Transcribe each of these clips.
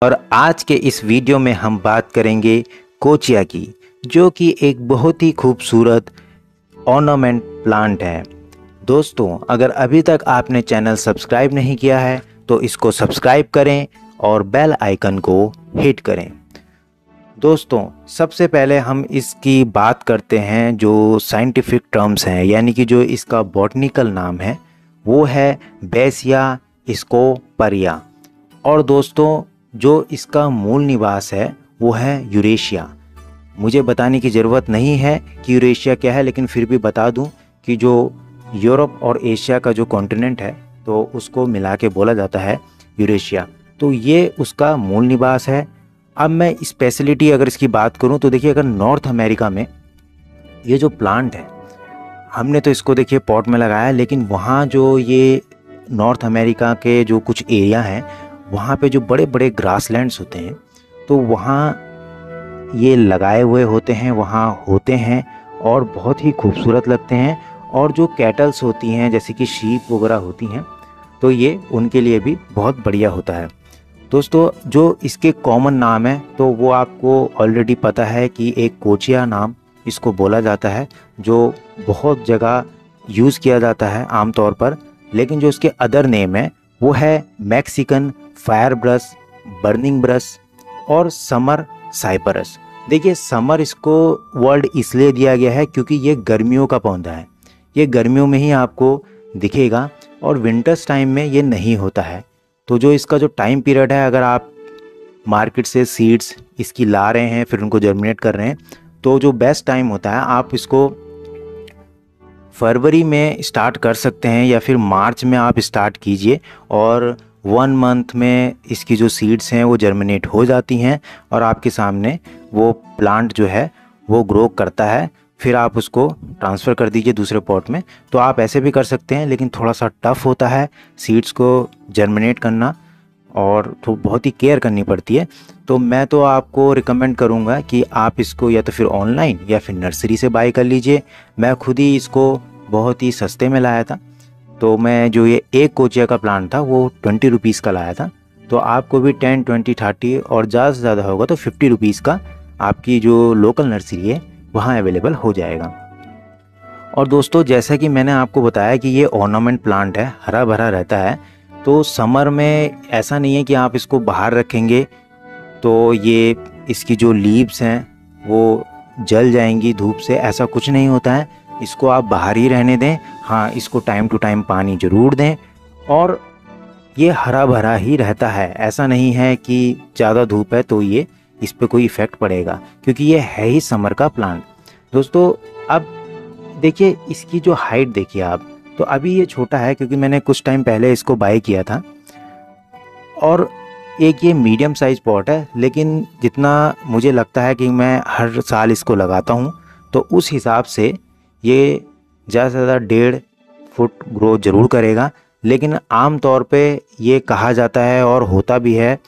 और आज के इस वीडियो में हम बात करेंगे कोचिया की, जो कि एक बहुत ही खूबसूरत ऑर्नामेंट प्लांट है। दोस्तों, अगर अभी तक आपने चैनल सब्सक्राइब नहीं किया है तो इसको सब्सक्राइब करें और बेल आइकन को हिट करें। दोस्तों, सबसे पहले हम इसकी बात करते हैं जो साइंटिफिक टर्म्स हैं, यानी कि जो इसका बॉटनिकल नाम है वो है बैसिया स्कोपरिया। और दोस्तों, जो इसका मूल निवास है वो है यूरेशिया। मुझे बताने की ज़रूरत नहीं है कि यूरेशिया क्या है, लेकिन फिर भी बता दूं कि जो यूरोप और एशिया का जो कॉन्टिनेंट है तो उसको मिला के बोला जाता है यूरेशिया। तो ये उसका मूल निवास है। अब मैं स्पेशलिटी अगर इसकी बात करूं तो देखिए, अगर नॉर्थ अमेरिका में ये जो प्लांट है, हमने तो इसको देखिए पॉट में लगाया है, लेकिन वहाँ जो ये नॉर्थ अमेरिका के जो कुछ एरिया हैं वहाँ पे जो बड़े बड़े ग्रासलैंड्स होते हैं तो वहाँ ये लगाए हुए होते हैं, वहाँ होते हैं और बहुत ही खूबसूरत लगते हैं। और जो कैटल्स होती हैं जैसे कि शीप वगैरह होती हैं तो ये उनके लिए भी बहुत बढ़िया होता है। दोस्तों, जो इसके कॉमन नाम है तो वो आपको ऑलरेडी पता है कि एक कोचिया नाम इसको बोला जाता है, जो बहुत जगह यूज़ किया जाता है आमतौर पर। लेकिन जो इसके अदर नेम है वो है Mexican fire brush, burning brush और समर साइपरस। देखिए, समर इसको वर्ड इसलिए दिया गया है क्योंकि ये गर्मियों का पौधा है, ये गर्मियों में ही आपको दिखेगा और विंटर्स टाइम में ये नहीं होता है। तो जो इसका जो टाइम पीरियड है, अगर आप मार्केट से सीड्स इसकी ला रहे हैं फिर उनको जर्मिनेट कर रहे हैं, तो जो बेस्ट टाइम होता है आप इसको फरवरी में स्टार्ट कर सकते हैं या फिर मार्च में आप स्टार्ट कीजिए और 1 मंथ में इसकी जो सीड्स हैं वो जर्मिनेट हो जाती हैं और आपके सामने वो प्लांट जो है वो ग्रो करता है। फिर आप उसको ट्रांसफ़र कर दीजिए दूसरे पॉट में। तो आप ऐसे भी कर सकते हैं, लेकिन थोड़ा सा टफ़ होता है सीड्स को जर्मिनेट करना और तो बहुत ही केयर करनी पड़ती है। तो मैं तो आपको रिकमेंड करूँगा कि आप इसको या तो फिर ऑनलाइन या फिर नर्सरी से बाय कर लीजिए। मैं खुद ही इसको बहुत ही सस्ते में लाया था। तो मैं जो ये एक कोचिया का प्लांट था वो 20 रुपीज़ का लाया था। तो आपको भी 10, 20, 30 और ज़्यादा से ज़्यादा होगा तो 50 रुपीज़ का आपकी जो लोकल नर्सरी है वहाँ अवेलेबल हो जाएगा। और दोस्तों, जैसा कि मैंने आपको बताया कि ये ऑर्नामेंट प्लांट है, हरा भरा रहता है। तो समर में ऐसा नहीं है कि आप इसको बाहर रखेंगे तो ये इसकी जो लीव्स हैं वो जल जाएंगी धूप से, ऐसा कुछ नहीं होता है। इसको आप बाहर ही रहने दें। हाँ, इसको टाइम टू टाइम पानी ज़रूर दें और ये हरा भरा ही रहता है। ऐसा नहीं है कि ज़्यादा धूप है तो ये इस पे कोई इफ़ेक्ट पड़ेगा, क्योंकि ये है ही समर का प्लांट। दोस्तों, अब देखिए इसकी जो हाइट देखिए आप, तो अभी ये छोटा है क्योंकि मैंने कुछ टाइम पहले इसको बाय किया था और एक ये मीडियम साइज़ पॉट है। लेकिन जितना मुझे लगता है कि मैं हर साल इसको लगाता हूँ तो उस हिसाब से ये ज़्यादा से ज़्यादा 1.5 फुट ग्रो ज़रूर करेगा। लेकिन आम तौर पे ये कहा जाता है और होता भी है,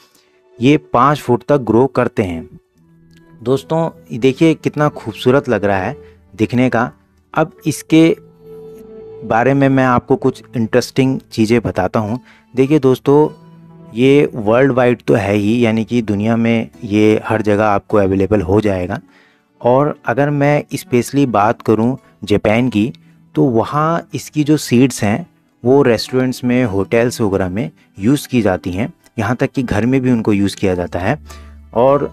ये 5 फुट तक ग्रो करते हैं। दोस्तों, देखिए कितना खूबसूरत लग रहा है दिखने का। अब इसके बारे में मैं आपको कुछ इंटरेस्टिंग चीज़ें बताता हूँ। देखिए दोस्तों, ये वर्ल्ड वाइड तो है ही, यानी कि दुनिया में ये हर जगह आपको अवेलेबल हो जाएगा। और अगर मैं स्पेशली बात करूं जापान की, तो वहाँ इसकी जो सीड्स हैं वो रेस्टोरेंट्स में, होटल्स वगैरह में यूज़ की जाती हैं। यहाँ तक कि घर में भी उनको यूज़ किया जाता है और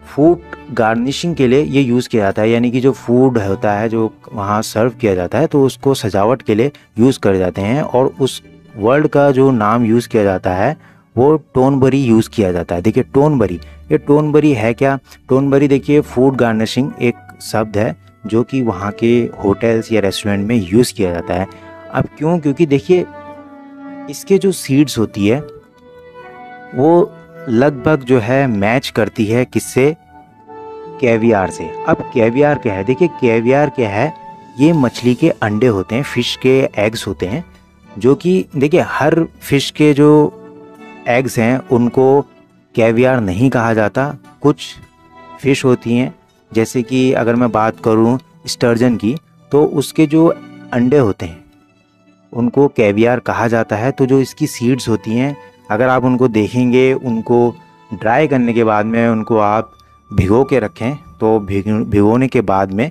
फूड गार्निशिंग के लिए ये यूज़ किया जाता है। यानी कि जो फूड होता है जो वहाँ सर्व किया जाता है तो उसको सजावट के लिए यूज़ करे जाते हैं। और उस वर्ड का जो नाम यूज़ किया जाता है वो टोनबरी यूज़ किया जाता है। देखिए टोनबरी, ये टोनबरी है क्या? टोनबरी देखिए फूड गार्निशिंग एक शब्द है जो कि वहाँ के होटल्स या रेस्टोरेंट में यूज़ किया जाता है। अब क्यों? क्योंकि देखिए इसके जो सीड्स होती है वो लगभग जो है मैच करती है किससे? कैवियार से। अब कैवियार क्या है? देखिए कैवियार क्या है, ये मछली के अंडे होते हैं, फ़िश के एग्स होते हैं, जो कि देखिए हर फिश के जो एग्स हैं उनको कैवियार नहीं कहा जाता। कुछ फ़िश होती हैं, जैसे कि अगर मैं बात करूं स्टर्जन की, तो उसके जो अंडे होते हैं उनको कैवियार कहा जाता है। तो जो इसकी सीड्स होती हैं, अगर आप उनको देखेंगे, उनको ड्राई करने के बाद में उनको आप भिगो के रखें। तो भिगोने के बाद में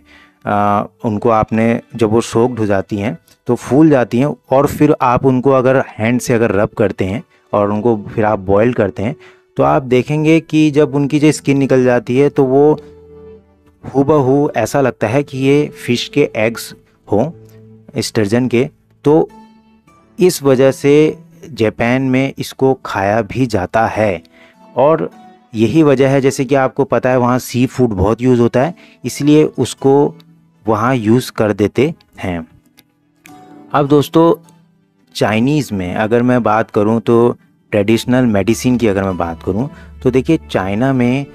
उनको आपने, जब वो सोक्ड हो जाती हैं तो फूल जाती हैं, और फिर आप उनको अगर हैंड से अगर रब करते हैं और उनको फिर आप बॉईल करते हैं तो आप देखेंगे कि जब उनकी जो स्किन निकल जाती है तो वो हूबहू ऐसा लगता है कि ये फ़िश के एग्स हों, स्टर्जन के। तो इस वजह से जापान में इसको खाया भी जाता है, और यही वजह है, जैसे कि आपको पता है वहाँ सी फूड बहुत यूज़ होता है, इसलिए उसको वहाँ यूज़ कर देते हैं। अब दोस्तों चाइनीज़ में अगर मैं बात करूँ तो ट्रेडिशनल मेडिसिन की अगर मैं बात करूँ तो देखिए चाइना में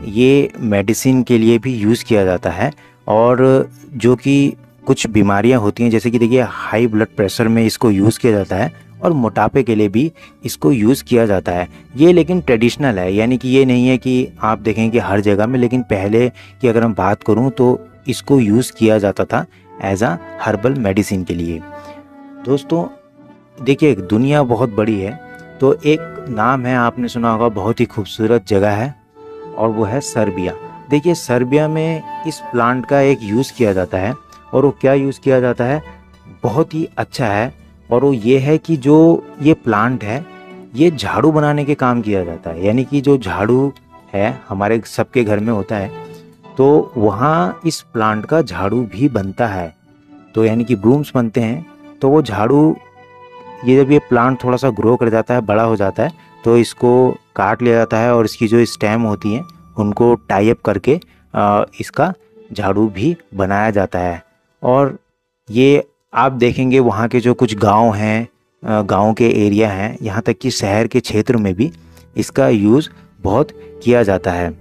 ये मेडिसिन के लिए भी यूज़ किया जाता है, और जो कि कुछ बीमारियां होती हैं, जैसे कि देखिए हाई ब्लड प्रेशर में इसको यूज़ किया जाता है, और मोटापे के लिए भी इसको यूज़ किया जाता है। ये लेकिन ट्रेडिशनल है, यानी कि ये नहीं है कि आप देखें कि हर जगह में, लेकिन पहले की अगर मैं बात करूँ तो इसको यूज़ किया जाता था एज आ हर्बल मेडिसिन के लिए। दोस्तों देखिए दुनिया बहुत बड़ी है, तो एक नाम है, आपने सुना होगा, बहुत ही खूबसूरत जगह है, और वो है सर्बिया। देखिए सर्बिया में इस प्लांट का एक यूज़ किया जाता है, और वो क्या यूज़ किया जाता है बहुत ही अच्छा है, और वो ये है कि जो ये प्लांट है ये झाड़ू बनाने के काम किया जाता है। यानी कि जो झाड़ू है हमारे सबके घर में होता है, तो वहाँ इस प्लांट का झाड़ू भी बनता है। तो यानी कि ब्रूम्स बनते हैं, तो वो झाड़ू, ये जब ये प्लांट थोड़ा सा ग्रो कर जाता है, बड़ा हो जाता है, तो इसको काट लिया जाता है, और इसकी जो स्टेम होती हैं उनको टाई अप करके इसका झाड़ू भी बनाया जाता है। और ये आप देखेंगे वहाँ के जो कुछ गांव हैं, गांव के एरिया हैं, यहाँ तक कि शहर के क्षेत्र में भी इसका यूज़ बहुत किया जाता है।